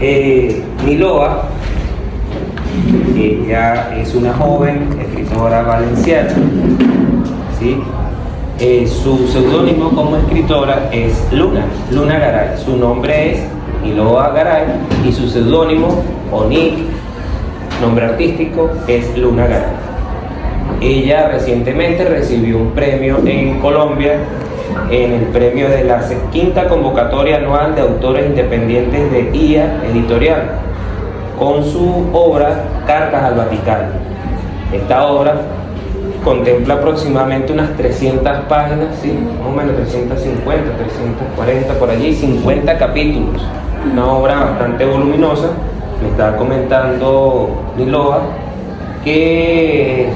Niloa, ella es una joven escritora valenciana, ¿sí? Su seudónimo como escritora es Luna Garay. Su nombre es Niloa Garay y su seudónimo o nick, nombre artístico, es Luna Garay. Ella recientemente recibió un premio en Colombia, en el premio de la quinta convocatoria anual de autores independientes de IA Editorial, con su obra Cartas al Vaticano. Esta obra contempla aproximadamente unas 300 páginas, ¿sí? Más o menos 350, 340 por allí, 50 capítulos. Una obra bastante voluminosa. Me estaba comentando Niloa que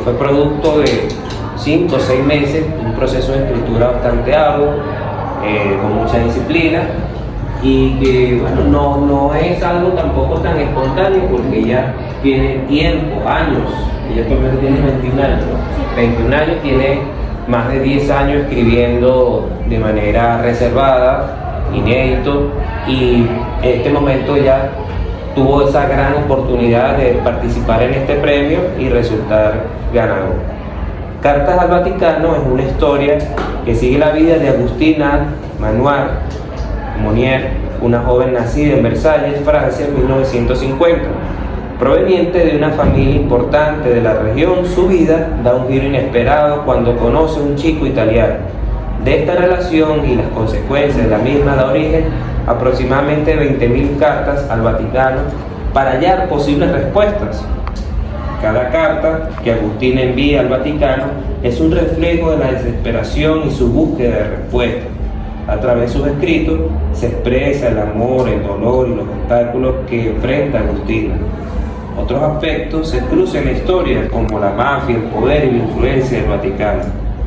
fue producto de 5 o 6 meses, un proceso de escritura bastante arduo, con mucha disciplina, y que bueno, no es algo tampoco tan espontáneo, porque ella tiene tiempo, años. Ella actualmente tiene 21 años, ¿no? 21 años, tiene más de 10 años escribiendo de manera reservada, inédito, y en este momento ya tuvo esa gran oportunidad de participar en este premio y resultar ganador. Cartas al Vaticano es una historia que sigue la vida de Agustina Monnier, una joven nacida en Versalles, Francia, en 1950. Proveniente de una familia importante de la región, su vida da un giro inesperado cuando conoce a un chico italiano. De esta relación y las consecuencias de la misma da origen a aproximadamente 20.000 cartas al Vaticano para hallar posibles respuestas. Cada carta que Agustina envía al Vaticano es un reflejo de la desesperación y su búsqueda de respuesta. A través de sus escritos se expresa el amor, el dolor y los obstáculos que enfrenta Agustina. Otros aspectos se cruzan en la historia, como la mafia, el poder y la influencia del Vaticano,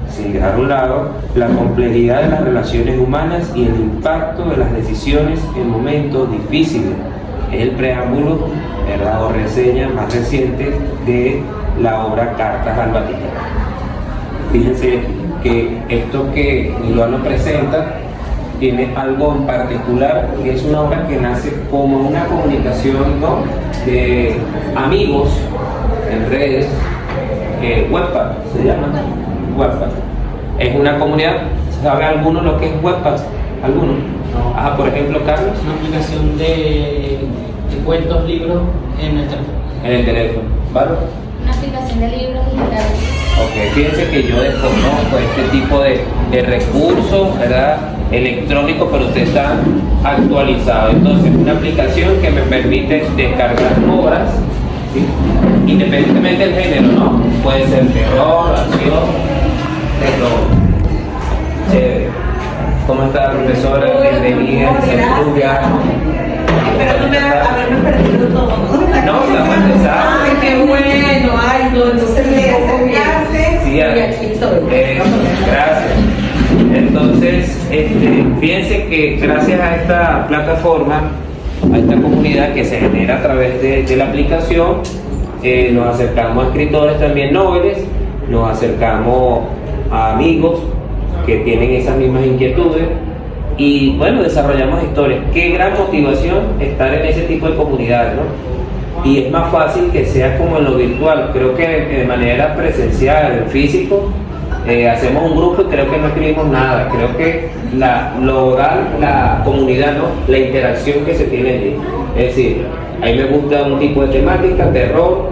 sin dejar a un lado la complejidad de las relaciones humanas y el impacto de las decisiones en momentos difíciles. Es el preámbulo, ¿verdad?, o reseña más reciente de la obra Cartas al Vaticano. Fíjense que esto que Niloa nos presenta tiene algo en particular, que es una obra que nace como una comunicación, ¿no?, de amigos en redes, Wattpad se llama, Wattpad. Es una comunidad. ¿Sabe alguno lo que es Wattpad? ¿Alguno? No. Ajá, por ejemplo, Carlos. Una aplicación de cuentos, libros en el teléfono. En el teléfono, ¿vale? Una aplicación de libros digitales. Ok, fíjense que yo desconozco este tipo de recursos, ¿verdad?, electrónicos, pero usted está actualizado. Entonces, una aplicación que me permite descargar obras, ¿sí?, independientemente del género, ¿no? Puede ser terror, acción, terror. Chévere. ¿Cómo está, profesora? Bienvenida, Centuria. Esperándome haberme perdido todo. No, estamos empezando. Ay, qué bueno. Ay, no, entonces me clase. Sí, y aquí estoy. Gracias. Entonces, fíjense que gracias a esta plataforma, a esta comunidad que se genera a través de la aplicación, nos acercamos a escritores también nobles, nos acercamos a amigos que tienen esas mismas inquietudes y bueno, desarrollamos historias. Qué gran motivación estar en ese tipo de comunidades, ¿no? Y es más fácil que sea como en lo virtual. Creo que de manera presencial, en físico, hacemos un grupo y creo que no escribimos nada. Creo que lograr la comunidad, ¿no?, la interacción que se tiene allí. Es decir, a mí me gusta un tipo de temática, terror.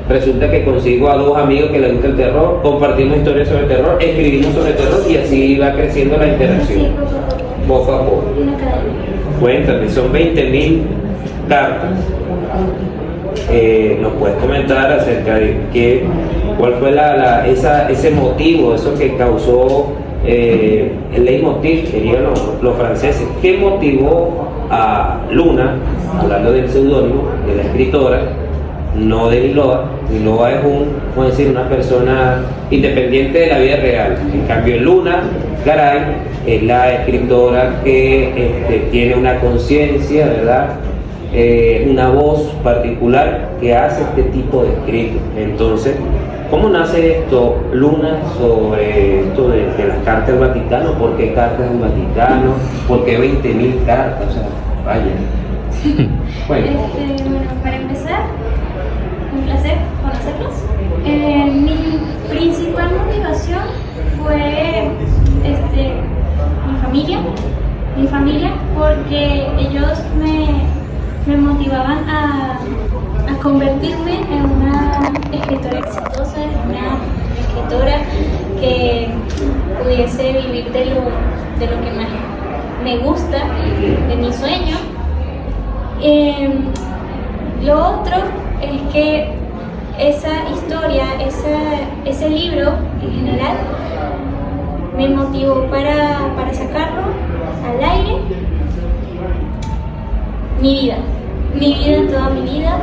Resulta que consigo a 2 amigos que les gusta el terror, compartimos historias sobre terror, escribimos sobre terror y así va creciendo la interacción, poco a poco. Cuéntame, son 20.000 cartas. ¿Nos puedes comentar acerca de cuál fue ese motivo, eso que causó el leitmotiv, dirían los franceses? ¿Qué motivó a Luna, hablando del seudónimo de la escritora, no de Niloa? Niloa es vamos a decir, una persona independiente de la vida real. En cambio, Luna Garay es la escritora que tiene una conciencia, ¿verdad?, una voz particular que hace este tipo de escritos. Entonces, ¿cómo nace esto, Luna, sobre esto de las cartas del Vaticano? ¿Por qué cartas del Vaticano? ¿Por qué 20.000 cartas? O sea, vaya. Bueno, Bueno, para empezar, un placer conocerlos. Mi principal motivación fue mi familia, porque ellos me motivaban a convertirme en una escritora exitosa, en una escritora que pudiese vivir de lo que más me gusta, de mi sueño. Lo otro es que esa historia, ese libro en general, me motivó para sacarlo al aire. Toda mi vida,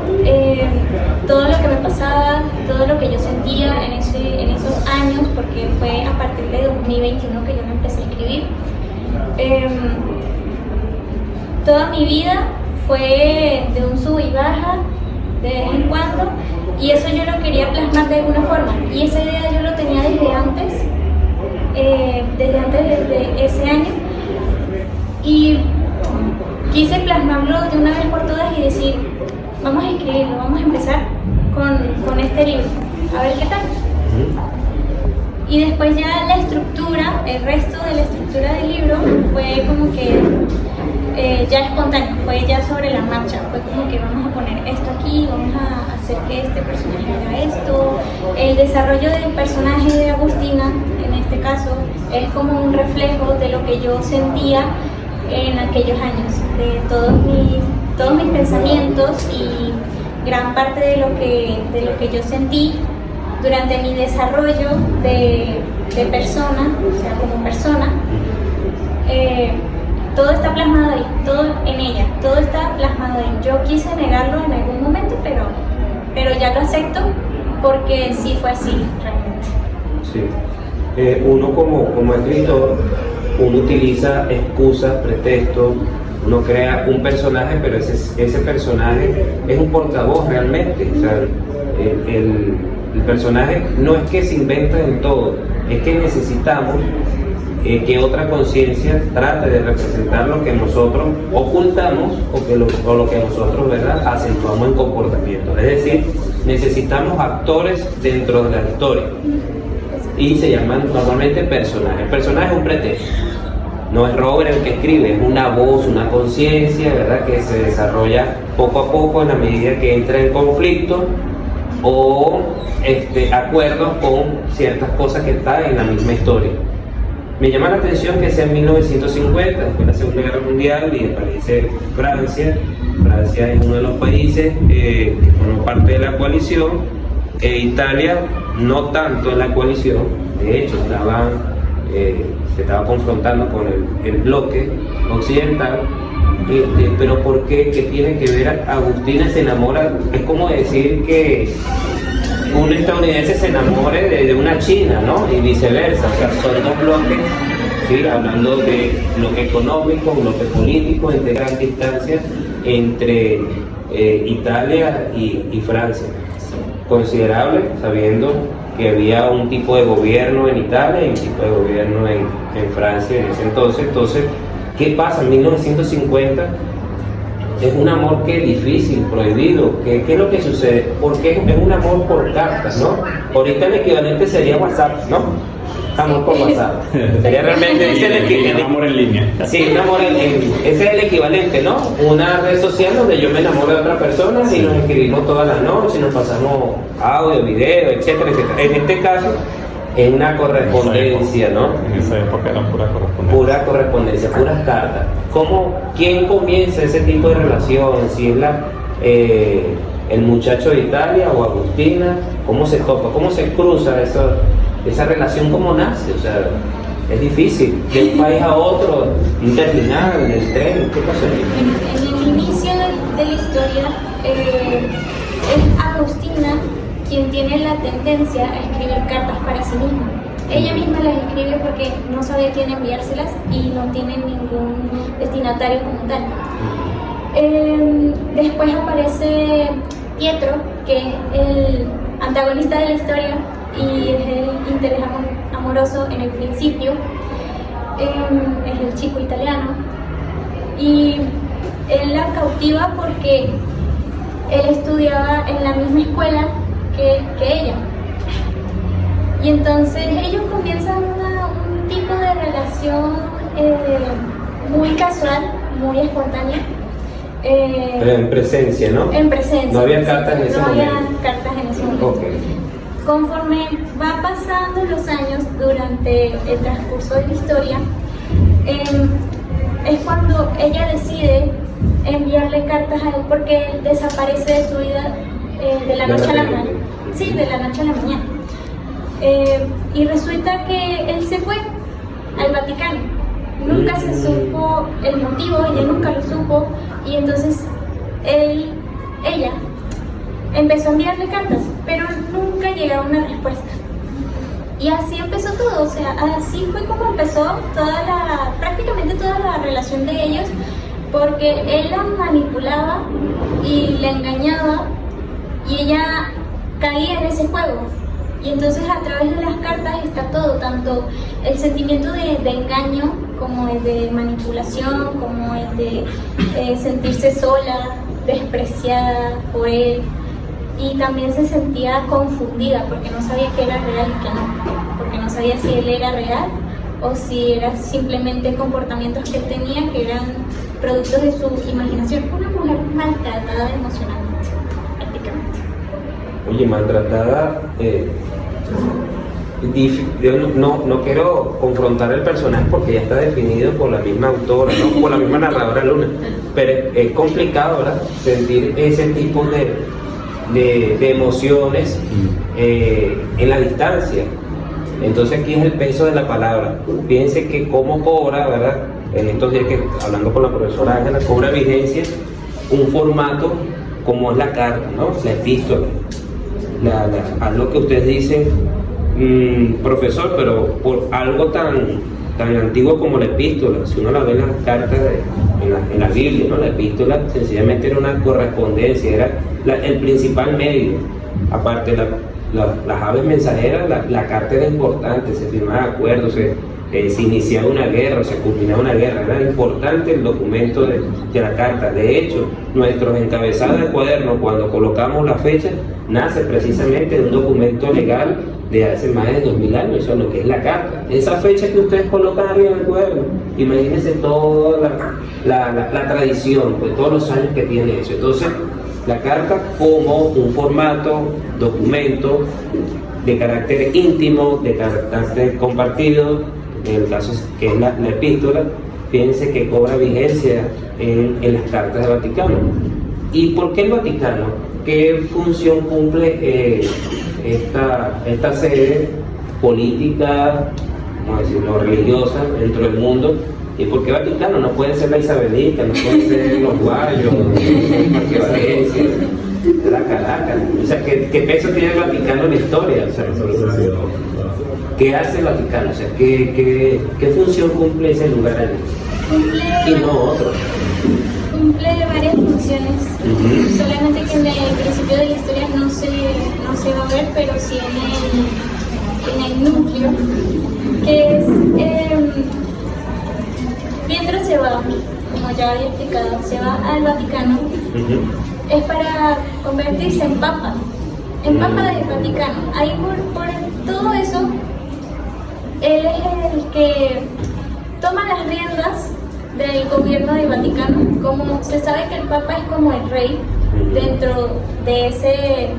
todo lo que me pasaba, todo lo que yo sentía en esos años, porque fue a partir de 2021 que yo me empecé a escribir. Toda mi vida fue de un sub y baja, de vez en cuando, y eso yo lo quería plasmar de alguna forma, y esa idea yo lo tenía desde antes de ese año, y quise plasmarlo de una vez por todas y decir, vamos a escribirlo, vamos a empezar con este libro, a ver qué tal. Y después ya la estructura, el resto de la estructura del libro fue como que ya espontáneo, fue ya sobre la marcha, fue como que vamos a poner esto aquí, vamos a hacer que este personaje haga esto. El desarrollo del personaje de Agustina, en este caso, es como un reflejo de lo que yo sentía en aquellos años, de todos mis pensamientos y gran parte de lo que yo sentí durante mi desarrollo de persona, o sea, como persona. Todo está plasmado ahí, todo en ella, todo está plasmado ahí. Yo quise negarlo en algún momento, pero ya lo acepto porque sí fue así, realmente. sí. Uno como escritor, uno utiliza excusas, pretextos, uno crea un personaje, pero ese personaje es un portavoz realmente. O sea, el personaje no es que se inventa en todo, es que necesitamos que otra conciencia trate de representar lo que nosotros ocultamos o lo que nosotros, ¿verdad?, acentuamos en comportamiento. Es decir, necesitamos actores dentro de la historia y se llaman normalmente personajes. El personaje es un pretexto, no es Robert el que escribe, es una voz, una conciencia, ¿verdad?, que se desarrolla poco a poco en la medida que entra en conflicto o acuerdos con ciertas cosas que están en la misma historia. Me llama la atención que sea en 1950, después de la Segunda Guerra Mundial, y aparece Francia. Francia es uno de los países que formó parte de la coalición, Italia no tanto en la coalición, de hecho se estaba confrontando con el bloque occidental. Pero ¿por qué? ¿Qué tiene que ver? Agustina se enamora, es como decir que un estadounidense se enamore de una china, ¿no? Y viceversa. O sea, son dos bloques, ¿sí?, hablando de bloque económico, bloque político, entre gran distancia entre Italia y Francia. Considerable, sabiendo que había un tipo de gobierno en Italia y un tipo de gobierno en Francia en ese entonces. Entonces, ¿qué pasa? En 1950 es un amor que es difícil, prohibido. ¿Qué es lo que sucede? Porque es un amor por cartas, ¿no? ahorita el equivalente sería WhatsApp, ¿no? Amor por WhatsApp. Sería realmente un amor en línea. Sí, un amor en línea. Ese es el equivalente, ¿no? Una red social donde yo me enamoro de otra persona y nos escribimos todas las noches, nos pasamos audio, video, etcétera, etcétera. En este caso, es una correspondencia, ¿no? En esa época era pura correspondencia. Pura correspondencia, puras cartas. ¿Quién comienza ese tipo de relación? Si es el muchacho de Italia o Agustina, ¿cómo se topa? ¿Cómo se cruza esa relación? ¿Cómo nace? O sea, es difícil. De un país a otro, un terminal, el tren, ¿qué pasa ahí? En el inicio de la historia, es Agustina quien tiene la tendencia a escribir cartas para sí misma. Ella misma las escribe porque no sabe a quién enviárselas y no tiene ningún destinatario como tal. Después aparece Pietro, que es el antagonista de la historia y es el interés amoroso en el principio. Es el chico italiano. Y él la cautiva porque él estudiaba en la misma escuela que ella. Y entonces ellos comienzan un tipo de relación muy casual, muy espontánea. Pero en presencia, ¿no? En presencia. No había cartas en ese momento. No había cartas en ese momento. Ok. Conforme va pasando los años durante el transcurso de la historia, es cuando ella decide enviarle cartas a él porque él desaparece de su vida de la noche a la mañana. Sí, de la noche a la mañana. Y resulta que él se fue al Vaticano. Nunca se supo el motivo, ella nunca lo supo, y entonces ella empezó a enviarle cartas, pero nunca llegaba una respuesta. Y así empezó todo, o sea, así fue como empezó prácticamente toda la relación de ellos, porque él la manipulaba y la engañaba, y ella caía en ese juego. Y entonces a través de las cartas está todo, tanto el sentimiento de engaño, como el de manipulación, como el de sentirse sola, despreciada por él, y también se sentía confundida porque no sabía que era real y que no, porque no sabía si él era real o si eran simplemente comportamientos que él tenía que eran productos de su imaginación. Una mujer maltratada emocionalmente, prácticamente. Oye, maltratada, yo no quiero confrontar el personaje porque ya está definido por la misma autora, ¿no? Por la misma narradora Luna, pero es complicado, ¿verdad? Sentir ese tipo de emociones en la distancia. Entonces aquí es el peso de la palabra. Fíjense que cómo cobra, ¿verdad? En estos días que hablando con la profesora Ángela, cobra vigencia un formato como es la carta, ¿no? La epístola. Algo que ustedes dicen, profesor, pero por algo tan antiguo como la epístola, si uno la ve en las cartas en la Biblia, ¿no? La epístola sencillamente era una correspondencia, era el principal medio. Aparte las aves mensajeras, la carta era importante, se firmaba acuerdos, se iniciaba una guerra, se culminaba una guerra, era importante el documento de la carta. De hecho, nuestros encabezados de cuaderno, cuando colocamos la fecha, nace precisamente de un documento legal de hace más de 2000 años, eso es lo que es la carta. Esa fecha que ustedes colocan arriba en el cuaderno, imagínense toda la tradición, pues todos los años que tiene eso. Entonces, la carta como un formato, documento de carácter íntimo, de carácter compartido, en el caso que es la epístola, fíjense que cobra vigencia en las cartas del Vaticano. ¿Y por qué el Vaticano? ¿Qué función cumple esta sede política, vamos a decirlo, religiosa dentro del mundo? ¿Y por qué Vaticano? No puede ser la Isabelita, no puede ser los Guayos, Parque Valencia, la Caracas. O sea, ¿qué peso tiene el Vaticano en la historia? O sea, ¿qué hace el Vaticano? O sea, ¿qué función cumple ese lugar allí? Y no otro. Cumple varias funciones, solamente que en el principio de la historia no se va a ver, pero sí en el núcleo, que es mientras se va, como ya había explicado, se va al Vaticano, es para convertirse en papa del Vaticano. Ahí por todo eso, él es el que toma las riendas del gobierno del Vaticano. Como se sabe que el Papa es como el rey dentro de ese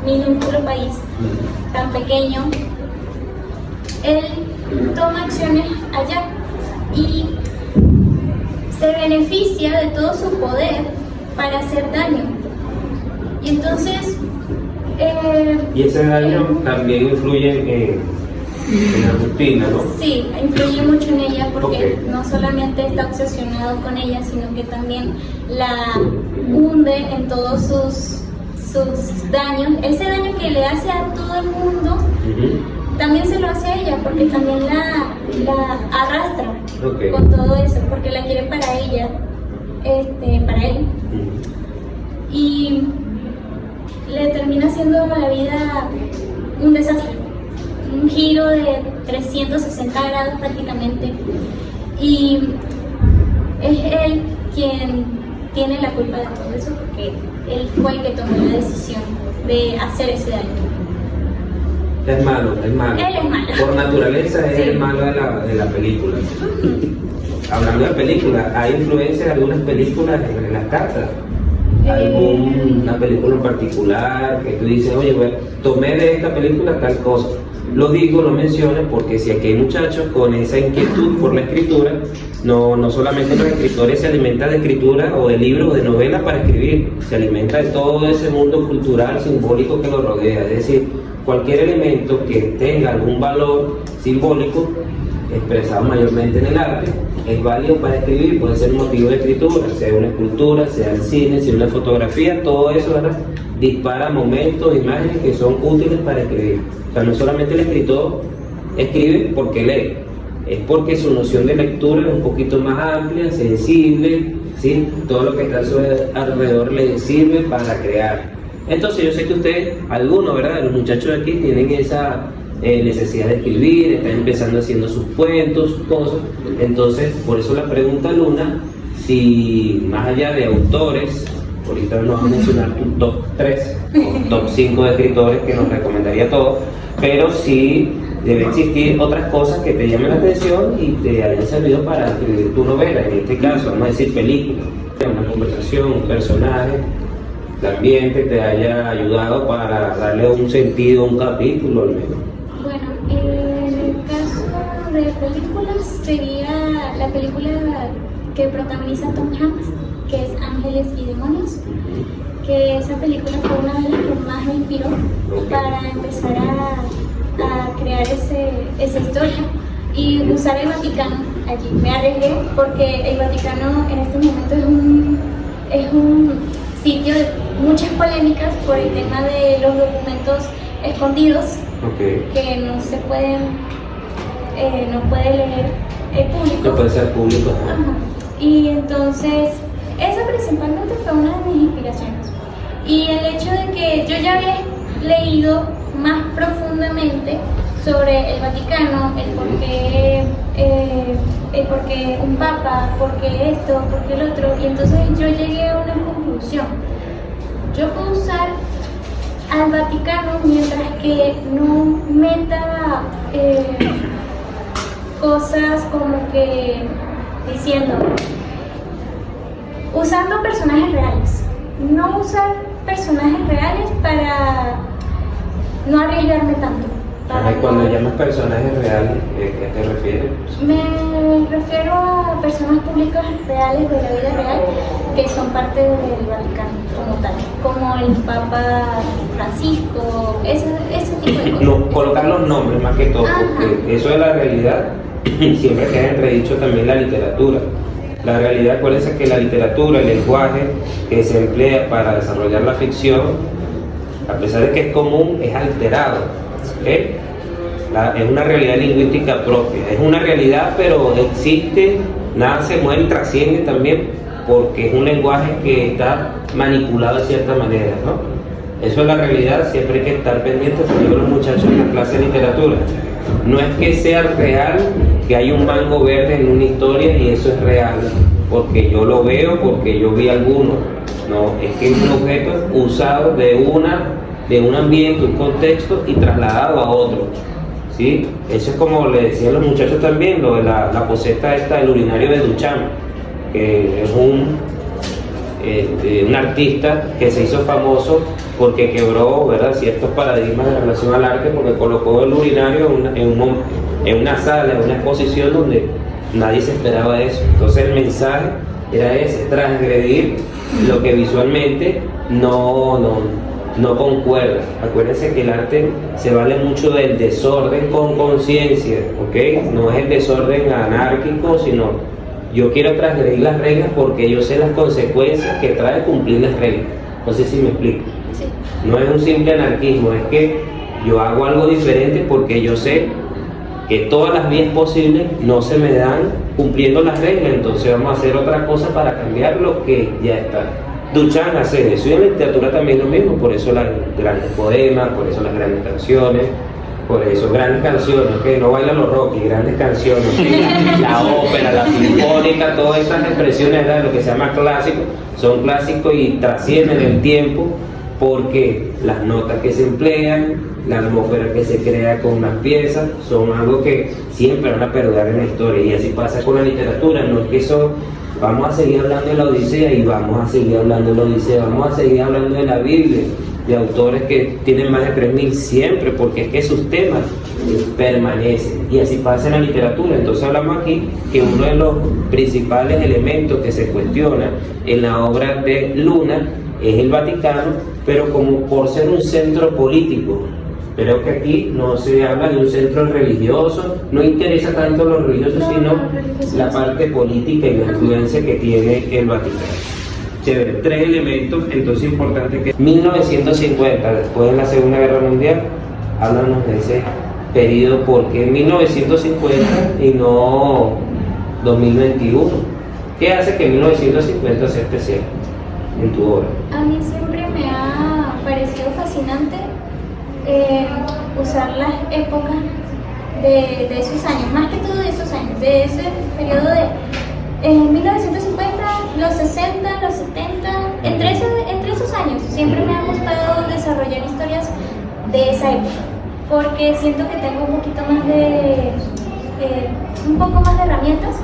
minúsculo país tan pequeño, él toma acciones allá y se beneficia de todo su poder para hacer daño. Y entonces y ese daño también influye en Agustina, ¿no? Sí, influye mucho en ella porque no solamente está obsesionado con ella, sino que también la hunde en todos sus daños. Ese daño que le hace a todo el mundo, también se lo hace a ella, porque también la arrastra con todo eso, porque la quiere para ella, para él. Y le termina haciendo la vida un desastre. Un giro de 360 grados prácticamente, y es él quien tiene la culpa de todo eso, porque él fue el que tomó la decisión de hacer ese daño. Es malo, es malo. Él es malo. Por naturaleza es Sí. el malo de la película. Hablando de películas, hay influencias de algunas películas en las cartas. ¿Alguna película en particular que tú dices, oye, bueno, tomé de esta película tal cosa? Lo digo, lo menciono, porque si aquí hay muchachos con esa inquietud por la escritura, no solamente los escritores se alimentan de escritura o de libros o de novelas para escribir, se alimenta de todo ese mundo cultural, simbólico que lo rodea. Es decir, cualquier elemento que tenga algún valor simbólico, expresado mayormente en el arte, es válido para escribir, puede ser motivo de escritura, sea una escultura, sea el cine, sea una fotografía, todo eso, ¿verdad?, dispara momentos, imágenes que son útiles para escribir. O sea, no solamente el escritor escribe porque lee, es porque su noción de lectura es un poquito más amplia, sensible, ¿sí? Todo lo que está a su alrededor le sirve para crear. Entonces yo sé que ustedes, algunos, ¿verdad?, de los muchachos de aquí tienen esa necesidad de escribir, están empezando haciendo sus cuentos, sus cosas. Entonces, por eso la pregunta, Luna, si más allá de autores, ahorita nos vas a mencionar tu top 3 o top 5 de escritores que nos recomendaría todo, pero sí debe existir otras cosas que te llamen la atención y te hayan servido para escribir tu novela. En este caso, vamos a decir película, una conversación, un personaje, el ambiente te haya ayudado para darle un sentido a un capítulo al menos. Bueno, en el caso de películas sería la película que protagoniza Tom Hanks, que es Ángeles y Demonios, que esa película fue una de las que más me inspiró para empezar a crear esa historia y usar el Vaticano allí. Me arriesgué porque el Vaticano en este momento es un sitio de muchas polémicas por el tema de los documentos escondidos. Okay. Que no se pueden, no puede leer el público. No puede ser público. Ajá. Y entonces, esa principalmente fue una de mis inspiraciones. Y el hecho de que yo ya había leído más profundamente sobre el Vaticano, el por qué un papa, por qué esto, por qué el otro, y entonces yo llegué a una conclusión. Yo puedo usar al Vaticano mientras que no meta cosas como que diciendo, usando personajes reales, no usar personajes reales para no arriesgarme tanto. Ajá, cuando llamas personajes reales, ¿a qué te refieres? Me refiero a personas públicas reales de la vida real que son parte del Vaticano como tal, como el Papa Francisco, ese tipo de cosas. No, colocar los nombres más que todo, porque eso de la realidad siempre queda entredicho también la literatura. La realidad, acuérdense que la literatura, el lenguaje que se emplea para desarrollar la ficción, a pesar de que es común, es alterado. ¿Okay? Es una realidad lingüística propia, es una realidad, pero existe, nace, muere y trasciende también, porque es un lenguaje que está manipulado de cierta manera, ¿no? Eso es la realidad, siempre hay que estar pendiente, como digo los muchachos en la clase de literatura. No es que sea real, que hay un mango verde en una historia y eso es real, porque yo lo veo, porque yo vi alguno. No, es que es un objeto usado de un ambiente, un contexto y trasladado a otro. ¿Sí? Eso es como le decían los muchachos también, lo de la poseta esta del urinario de Duchamp, que es un artista que se hizo famoso porque quebró, ¿verdad?, ciertos paradigmas en relación al arte, porque colocó el urinario en una sala, en una exposición donde nadie se esperaba eso. Entonces el mensaje era ese, transgredir lo que visualmente no concuerda. Acuérdense que el arte se vale mucho del desorden con conciencia, ¿ok? No es el desorden anárquico, sino yo quiero transgredir las reglas porque yo sé las consecuencias que trae cumplir las reglas. No sé si me explico. Sí. No es un simple anarquismo, es que yo hago algo diferente porque yo sé que todas las vías posibles no se me dan cumpliendo las reglas, entonces vamos a hacer otra cosa para cambiar lo que ya está. Duchamp hace eso, y en la literatura también lo mismo, por eso los grandes poemas, por eso las grandes canciones, Por eso, grandes canciones, que no bailan los Rocky, grandes canciones, la ópera, la sinfónica, todas esas expresiones de lo que se llama clásico, son clásicos y trascienden el tiempo porque las notas que se emplean, la atmósfera que se crea con las piezas, son algo que siempre van a perdurar en la historia. Y así pasa con la literatura, no es que eso, vamos a seguir hablando de la Odisea y vamos a seguir hablando de la Odisea, vamos a seguir hablando de la Biblia, de autores que tienen más de 3000 siempre, porque es que sus temas permanecen. Y así pasa en la literatura. Entonces hablamos aquí que uno de los principales elementos que se cuestiona en la obra de Luna es el Vaticano, pero como por ser un centro político. Pero que aquí no se habla de un centro religioso, no interesa tanto lo religioso, sino la parte política y la influencia que tiene el Vaticano. Chévere, 3 elementos entonces importantes que 1950, después de la Segunda Guerra Mundial, háblanos de ese periodo, porque 1950 y no 2021. ¿Qué hace que 1950 sea especial en tu obra? A mí siempre me ha parecido fascinante usar las épocas de esos años, más que todo de esos años, de ese periodo de 1950, los 60, los 70, entre esos años. Siempre me ha gustado desarrollar historias de esa época, porque siento que tengo un poquito más un poco más de herramientas,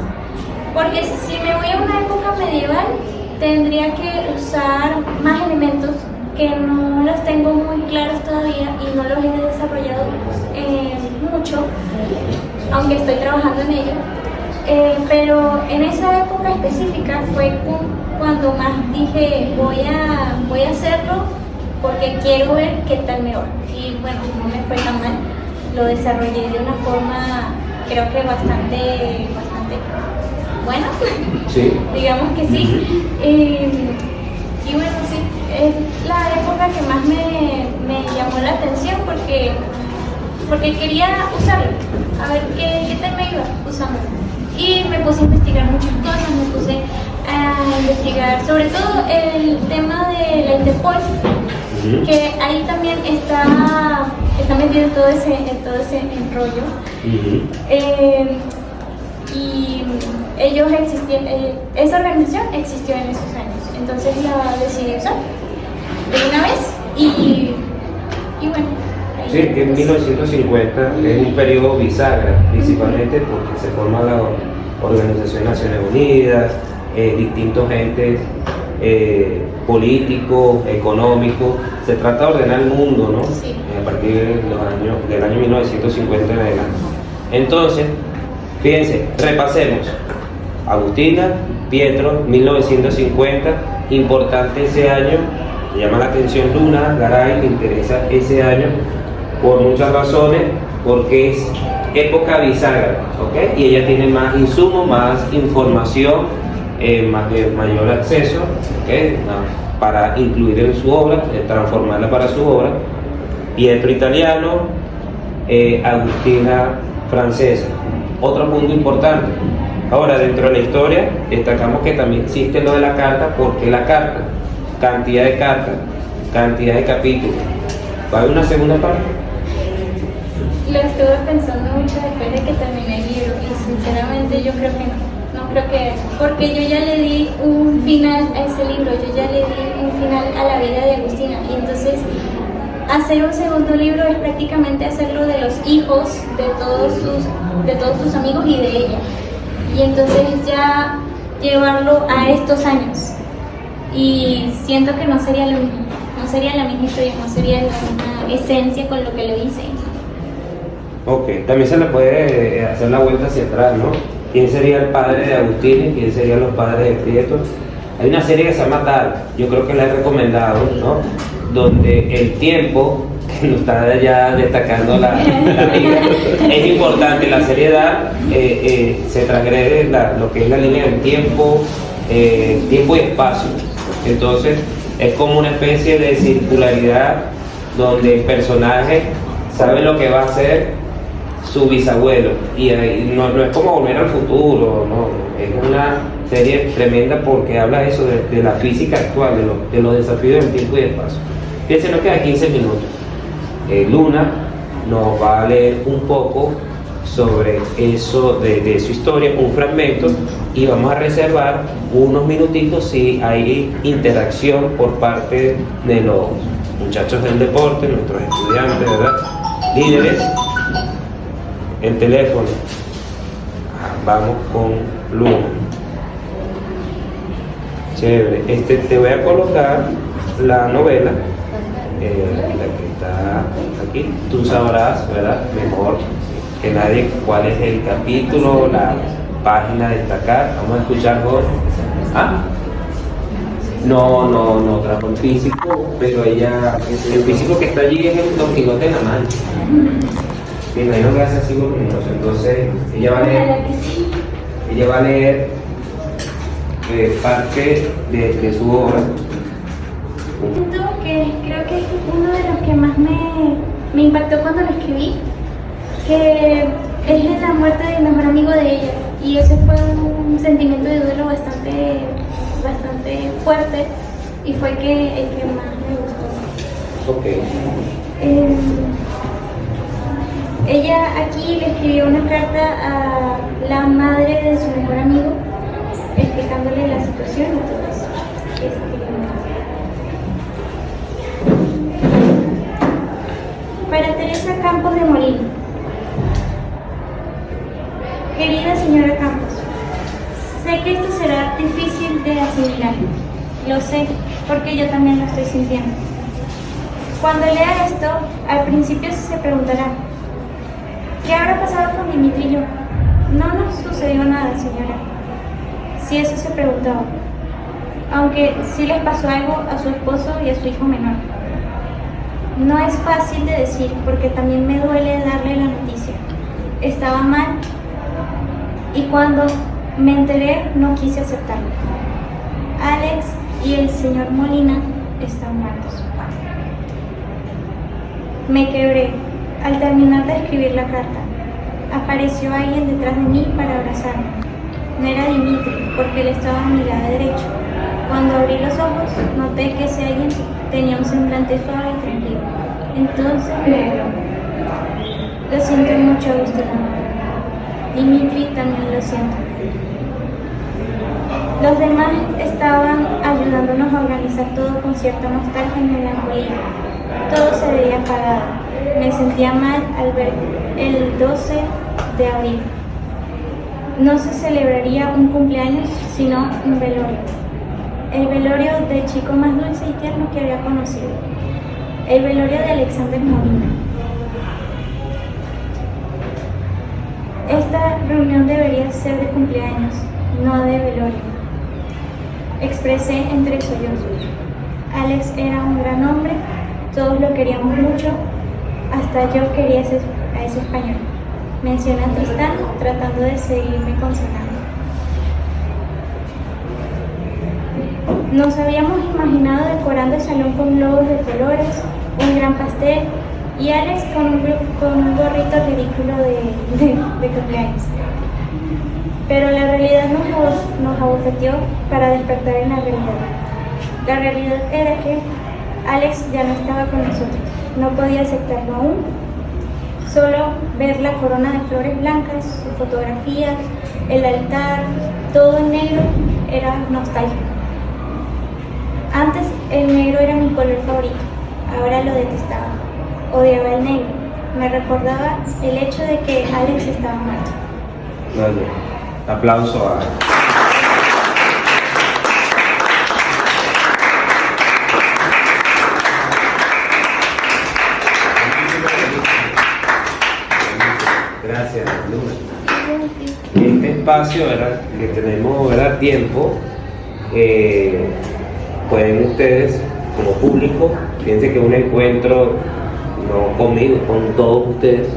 porque si me voy a una época medieval, tendría que usar más elementos que no los tengo muy claros todavía y no los he desarrollado mucho, aunque estoy trabajando en ello. Pero en esa época específica fue cuando más dije voy a hacerlo porque quiero ver qué tal me va. Y bueno, no me fue tan mal, lo desarrollé de una forma creo que bastante buena, Sí. digamos que sí. Y bueno, sí, es la época que más me llamó la atención porque quería usarlo, a ver qué tal me iba usándolo. Y me puse a investigar muchas cosas, me puse a investigar sobre todo el tema de la Interpol, que ahí también está metido todo ese rollo. Y ellos existían, esa organización existió en esos años, entonces la decidí usar de una vez y bueno. Sí, que en 1950 es un periodo bisagra, principalmente porque se forma la Organización de Naciones Unidas, distintos entes políticos, económicos. Se trata de ordenar el mundo, ¿no? Sí. A partir del año 1950 en adelante. Entonces, fíjense, repasemos. Agustina, Pietro, 1950, importante ese año, me llama la atención Luna, Garay, me interesa ese año por muchas razones, porque es época bisagra, ¿ok? Y ella tiene más insumos, más información, mayor acceso, ¿ok? Para incluir en su obra, transformarla para su obra. Pietro italiano, Agustina francesa. Otro punto importante. Ahora, dentro de la historia, destacamos que también existe lo de la carta. ¿Por qué la carta? Cantidad de cartas, cantidad de capítulos. ¿Va a haber una segunda parte? Lo estuve pensando mucho después de que terminé el libro y sinceramente yo creo que no creo que, porque yo ya le di un final a ese libro, yo ya le di un final a la vida de Agustina y entonces hacer un segundo libro es prácticamente hacerlo de los hijos de todos tus amigos y de ella, y entonces ya llevarlo a estos años y siento que no sería lo mismo, no sería la misma historia, no sería la misma esencia con lo que le hice. Ok, también se le puede hacer la vuelta hacia atrás, ¿no? ¿Quién sería el padre de Agustina y quién serían los padres de Pietro? Hay una serie que se llama Dark, yo creo que la he recomendado, ¿no? Donde el tiempo, que nos está ya destacando la amiga, es importante. La serie Dark se transgrede lo que es la línea del tiempo, tiempo y espacio. Entonces, es como una especie de circularidad donde el personaje sabe lo que va a hacer su bisabuelo y no es como Volver al Futuro, no, es una serie tremenda porque habla eso de la física actual, de los desafíos del tiempo y del espacio. Fíjense, nos queda 15 minutos. Luna, nos va a leer un poco sobre eso, de su historia, un fragmento, y vamos a reservar unos minutitos si hay interacción por parte de los muchachos del deporte, nuestros estudiantes, ¿verdad? Líderes, en teléfono. Vamos con Luna. Chévere. Te voy a colocar la novela, la que está aquí. Tú sabrás, ¿verdad? Mejor que nadie cuál es el capítulo, la página a destacar. Vamos a escuchar, Jorge. ¿Ah? No trajo el físico, pero el físico que está allí es el Don Quijote de la Mancha. Me imagino que hace así voluminoso. Entonces, ella va a leer parte de su obra. Que creo que es uno de los que más me impactó cuando lo escribí, que es la muerte del mejor amigo de ella, y ese fue un sentimiento de duelo bastante fuerte, y fue el que más me gustó. Ok. Ella aquí le escribió una carta a la madre de su mejor amigo, explicándole la situación y todo eso. Para Teresa Campos de Molina. Querida señora Campos, sé que esto será difícil de asimilar. Lo sé, porque yo también lo estoy sintiendo. Cuando lea esto, al principio se preguntará, ¿qué habrá pasado con Dimitri y yo? No nos sucedió nada, señora. Si eso se preguntaba. Aunque sí les pasó algo a su esposo y a su hijo menor. No es fácil de decir, porque también me duele darle la noticia. Estaba mal, y cuando me enteré no quise aceptarlo. Alex y el señor Molina están muertos. Me quebré. Al terminar de escribir la carta, apareció alguien detrás de mí para abrazarme. No era Dimitri, porque él estaba a mi lado derecho. Cuando abrí los ojos, noté que ese alguien tenía un semblante suave y tranquilo. Entonces me habló. Lo siento mucho, Agustina. Dimitri también lo siento. Los demás estaban ayudándonos a organizar todo con cierta nostalgia y melancolía. Todo se veía apagado. Me sentía mal al ver el 12 de abril. No se celebraría un cumpleaños, sino un velorio. El velorio del chico más dulce y tierno que había conocido. El velorio de Alexander Molina. Esta reunión debería ser de cumpleaños, no de velorio. Expresé entre sollozos. Alex era un gran hombre, todos lo queríamos mucho, hasta yo quería a ese español. Mencioné a Tristán tratando de seguirme consolando. Nos habíamos imaginado decorando el salón con globos de colores, un gran pastel y Alex con un gorrito ridículo de cumpleaños. Pero la realidad nos abofeteó para despertar en la realidad. La realidad era que Alex ya no estaba con nosotros, no podía aceptarlo aún. Solo ver la corona de flores blancas, su fotografía, el altar, todo en negro era nostálgico. Antes el negro era mi color favorito, ahora lo detestaba. Odiaba el negro, me recordaba el hecho de que Alex estaba muerto. Vale. Aplauso a... Gracias, Luna. Este espacio, ¿verdad?, que tenemos, ¿verdad?, tiempo, pueden ustedes, como público, fíjense que un encuentro, no conmigo, con todos ustedes.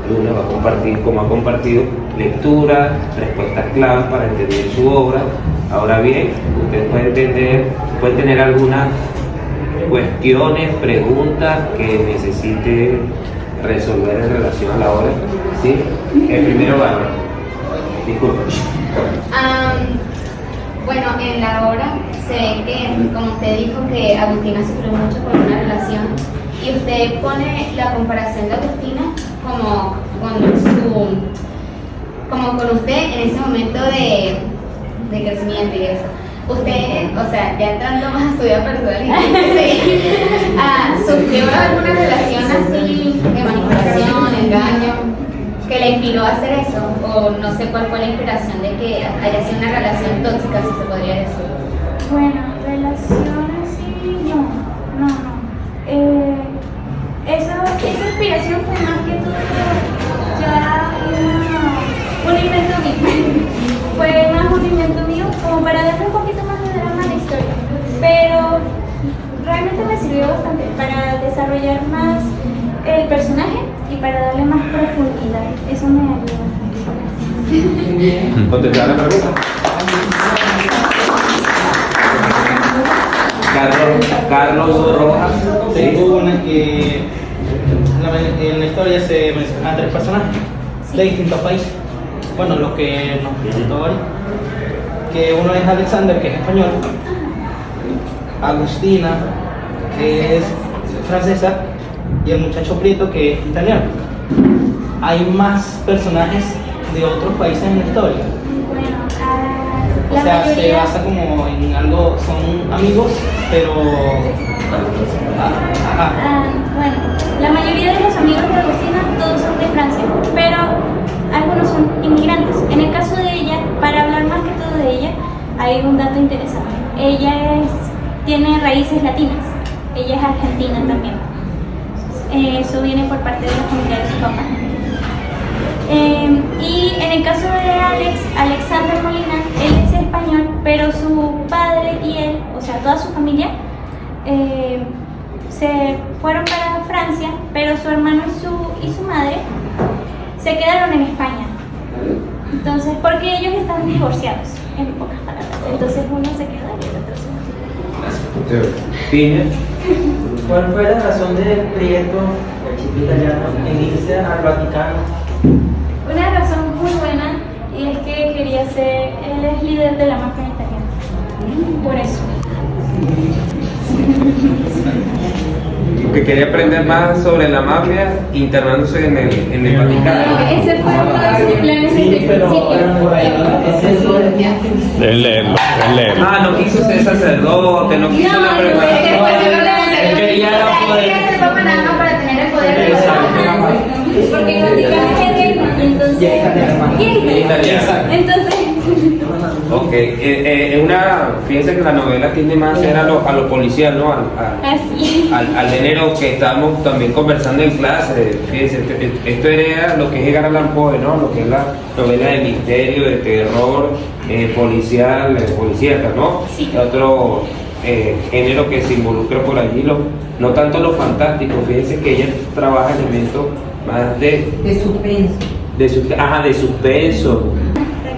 Luna va a compartir, como ha compartido, lectura, respuestas claves para entender su obra. Ahora bien, ustedes pueden tener algunas cuestiones, preguntas que necesite resolver en relación a la obra. ¿Sí? El primero, Bárbara. Disculpa. Bueno, en la obra se ve que, como usted dijo, que Agustina sufrió mucho por una relación y usted pone la comparación de Agustina como con usted en ese momento de crecimiento y eso. Usted, o sea, ya entrando más a su vida personal, ¿sufrió alguna relación así de manipulación, engaño, que le inspiró a hacer eso? O no sé cuál fue la inspiración de que haya sido una relación tóxica, si se podría decir. Bueno, relación así, no. Esa inspiración fue más que todo ya un invento mío. Fue más un invento mío como para darle un poquito más de drama a la historia. Pero realmente me sirvió bastante para desarrollar más el personaje y para darle más profundidad. Eso me ayudó bastante. ¿Contestar la pregunta? Carlos Rojas. Tengo una que en la historia se mencionan 3 personajes de distintos países. Bueno, lo que nos presentó hoy, que uno es Alexander, que es español, Agustina, que es francesa, y el muchacho Prieto, que es italiano. Hay más personajes de otros países en la historia. Bueno, O sea, se basa como en algo, son amigos, pero... bueno, la mayoría de los amigos de Agustina todos son de Francia, pero algunos son inmigrantes. En el caso de ella, para hablar más que todo de ella, hay un dato interesante. Ella tiene raíces latinas, ella es argentina también. Eso viene por parte de la familia de su papá. Y en el caso de Alexander Molina, él es español, pero su padre y él, o sea, toda su familia, se fueron para Francia, pero su hermano y su madre se quedaron en España. Entonces, porque ellos están divorciados, en pocas palabras. Entonces uno se queda y el otro se va. Piña. ¿Cuál fue la razón de Prieto, el chico italiano, en irse al Vaticano? Una razón muy buena, y es que él es líder de la mafia italiana. Por eso. Porque quería aprender más sobre la mafia internándose en el Vaticano. Ese fue uno de sus planes desde el principio. Deben leerlo. Ah, no quiso ser sacerdote, no quiso la preparación. Él quería ser papa nada más para tener el poder de los papas. Porque el Vaticano es el reino, entonces. Y es italiano. Entonces. Ok, fíjense que la novela tiende más a ser a lo policial, ¿no? Al género que estamos también conversando en clase. Fíjense, esto era lo que es Edgar Allan Poe, ¿no? Lo que es la novela de misterio, de terror, policial, policíaca, ¿no? Sí. Otro género que se involucra por allí, no tanto lo fantástico. Fíjense que ella trabaja elementos más de suspenso. De suspenso.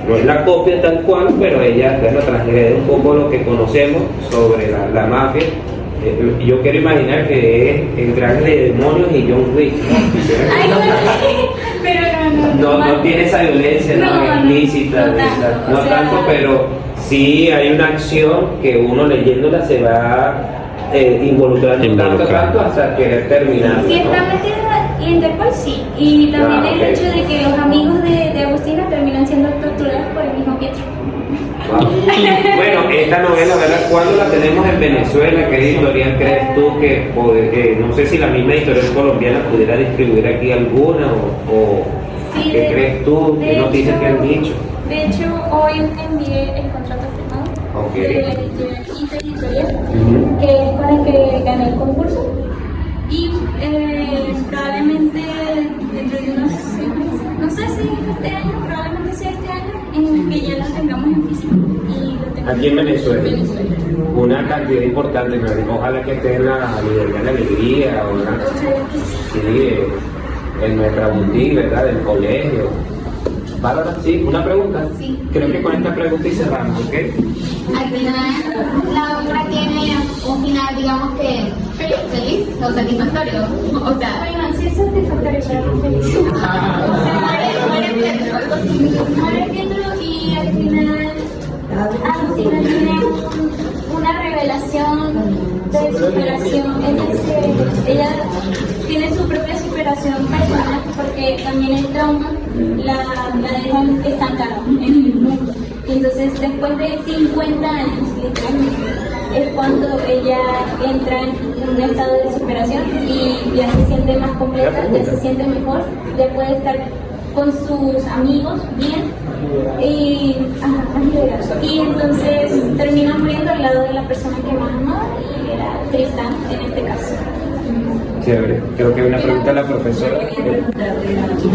No es la copia tal cual, pero ella transgrede un poco lo que conocemos sobre la mafia. Yo quiero imaginar que es el gran de demonios y John Wick, ¿no? Ay, pero no tiene esa violencia, no explícita, no tanto, pero sí hay una acción que uno leyéndola se va involucrando tanto hasta querer terminar. Si está metida Interpol, sí. Y también el hecho de que los amigos de Agustina terminan siendo torturados por el mismo Pietro. Wow. Bueno, esta novela, ¿verdad? ¿Cuándo la tenemos en Venezuela? ¿Qué editorial crees tú que no sé si la misma editorial colombiana pudiera distribuir aquí alguna o Sí, qué crees tú? ¿Qué noticias te han dicho? De hecho, hoy envié el contrato firmado de la editorial, que es con el que gané el concurso. Y probablemente dentro de unos 6 meses, no sé si este año, probablemente sea este año, en que ya lo tengamos en físico. Aquí en Venezuela. Una cantidad importante, pero ojalá que esté en la librería de Alegría o en nuestra boutique, ¿verdad? Del colegio. Bárbara, sí, una pregunta. Sí. Creo que con esta pregunta y cerramos, ¿ok? Al final, la obra tiene un final, digamos que feliz o satisfactorio. O sea, Bueno, sí es satisfactorio, pero no feliz. Muere Pietro y al final Agustina tiene una revelación de de superación, ella tiene su propia superación personal porque también el trauma la dejan estancada en el mundo. Entonces, después de 50 años, literalmente, es cuando ella entra en un estado de superación y ya se siente más completa, ya se siente mejor, ya puede estar con sus amigos bien y entonces termina muriendo al lado de la persona que más amaba y era Tristán en este caso. Chévere. Creo que hay una pregunta a la profesora.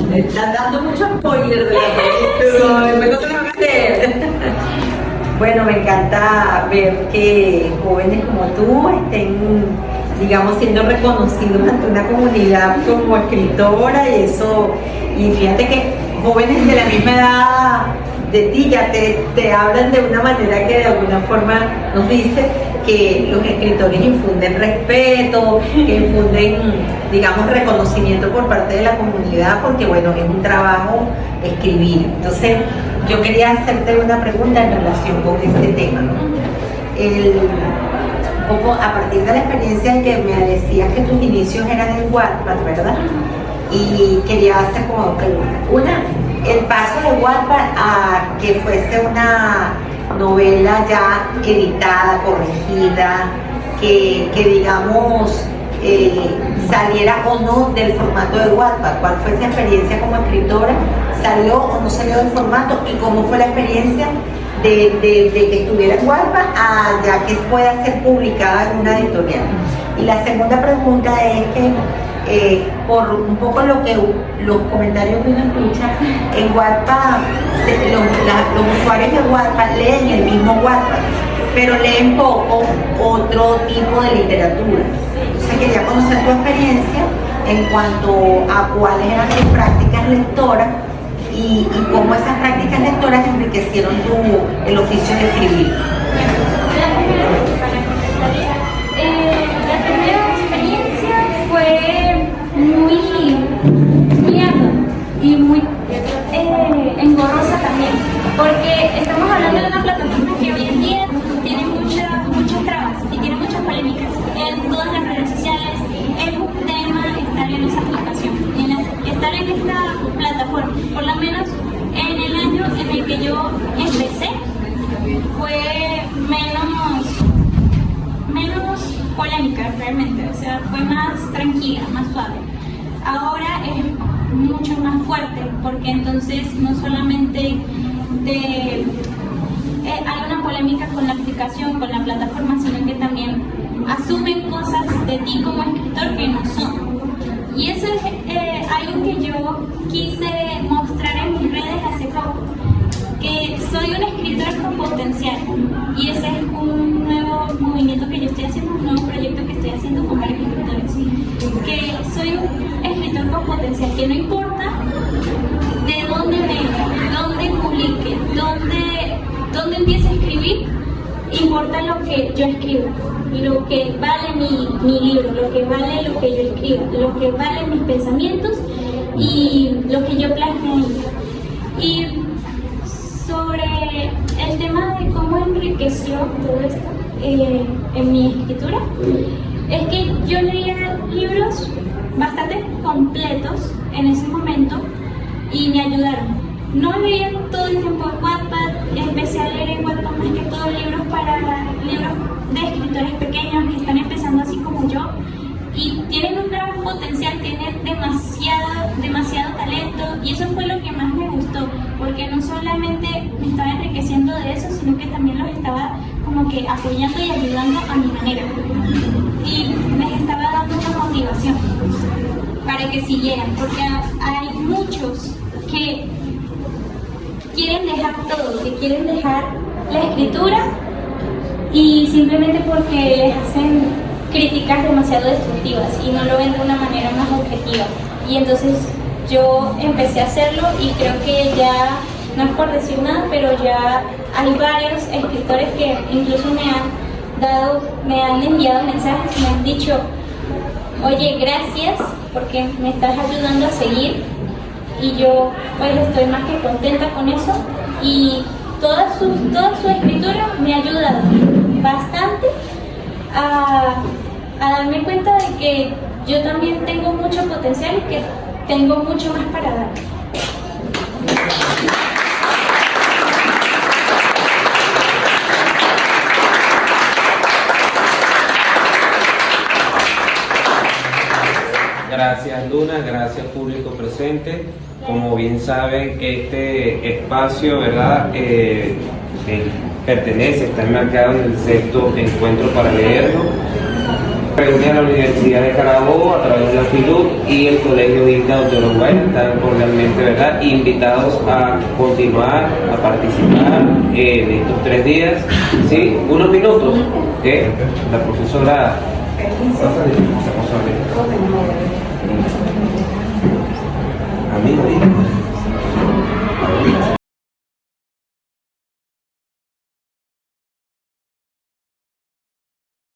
Me están dando mucho spoiler de la película, después no te lo van a leer. Bueno, me encanta ver que jóvenes como tú estén, digamos, siendo reconocidos ante una comunidad como escritora y eso, y fíjate que jóvenes de la misma edad de ti ya te hablan de una manera que de alguna forma nos dice que los escritores infunden respeto, que infunden, digamos, reconocimiento por parte de la comunidad, porque bueno, es un trabajo escribir. Entonces, yo quería hacerte una pregunta en relación con este tema, ¿no? Como a partir de la experiencia en que me decías que tus inicios eran en Wattpad, ¿verdad? Y quería hacer como que el paso de Wattpad a que fuese una novela ya editada, corregida, que digamos saliera o no del formato de Wattpad. ¿Cuál fue esa experiencia como escritora? ¿Salió o no salió del formato? ¿Y cómo fue la experiencia de que estuviera en Wattpad a ya que pueda ser publicada en una editorial? Y la segunda pregunta es que por un poco los comentarios que uno escucha en Wattpad, los usuarios de Wattpad leen el mismo Wattpad, pero leen poco otro tipo de literatura. Entonces quería conocer tu experiencia en cuanto a cuáles eran tus prácticas lectoras y cómo esas prácticas lectoras enriquecieron el oficio de escribir. La primera experiencia fue muy ardua y muy engorrosa también, porque estamos hablando de una plataforma que hoy en día tiene muchas trabas y tiene muchas polémicas en todas las redes sociales. Es un tema estar en esa aplicación, estar en esta plataforma. Por lo menos en el año en el que yo empecé fue menos polémica realmente, o sea, fue más tranquila, más suave. Ahora es mucho más fuerte porque entonces no solamente hay una polémica con la aplicación, con la plataforma, sino que también asumen cosas de ti como escritor que no son. Y eso es algo que yo quise mostrar en mis redes hace poco, que soy un escritor con potencial, y ese es un nuevo movimiento que yo estoy haciendo, un nuevo proyecto que estoy haciendo con varios escritores, que soy un escritor con potencial, que no importa de dónde venga, dónde publique, dónde empiece a escribir, importa lo que yo escribo, lo que vale mi libro, lo que vale lo que yo escribo, lo que vale mis pensamientos y lo que yo plasmo. Y sobre el tema de cómo enriqueció todo esto en mi escritura, es que yo leía libros bastante completos en ese momento y me ayudaron. No leía todo el tiempo en Wattpad, empecé a leer en Wattpad más que todo libros de escritores pequeños que están empezando así como yo y tienen un gran potencial, tienen demasiado talento, y eso fue lo que más me gustó, porque no solamente me estaba enriqueciendo de eso, sino que también los estaba como que apoyando y ayudando a mi manera, y les estaba dando una motivación para que siguieran, porque hay muchos que quieren dejar todo, que quieren dejar la escritura y simplemente porque les hacen críticas demasiado destructivas y no lo ven de una manera más objetiva. Y entonces yo empecé a hacerlo y creo que ya, no es por decir nada, pero ya hay varios escritores que incluso me han enviado mensajes y me han dicho: oye, gracias porque me estás ayudando a seguir, y yo pues estoy más que contenta con eso, y toda su escritura me ha ayudado bastante a que yo también tengo mucho potencial y que tengo mucho más para dar. Gracias Luna, gracias público presente. Como bien saben, este espacio, ¿verdad? Pertenece, está enmarcado en el sexto encuentro para leerlo. Reúne a la Universidad de Carabobo a través de la FILUC y el Colegio INTA Dr. Uruguay, están cordialmente, ¿verdad?, invitados a continuar, a participar en estos 3 días. ¿Sí? Unos minutos, la profesora... Vamos a ver.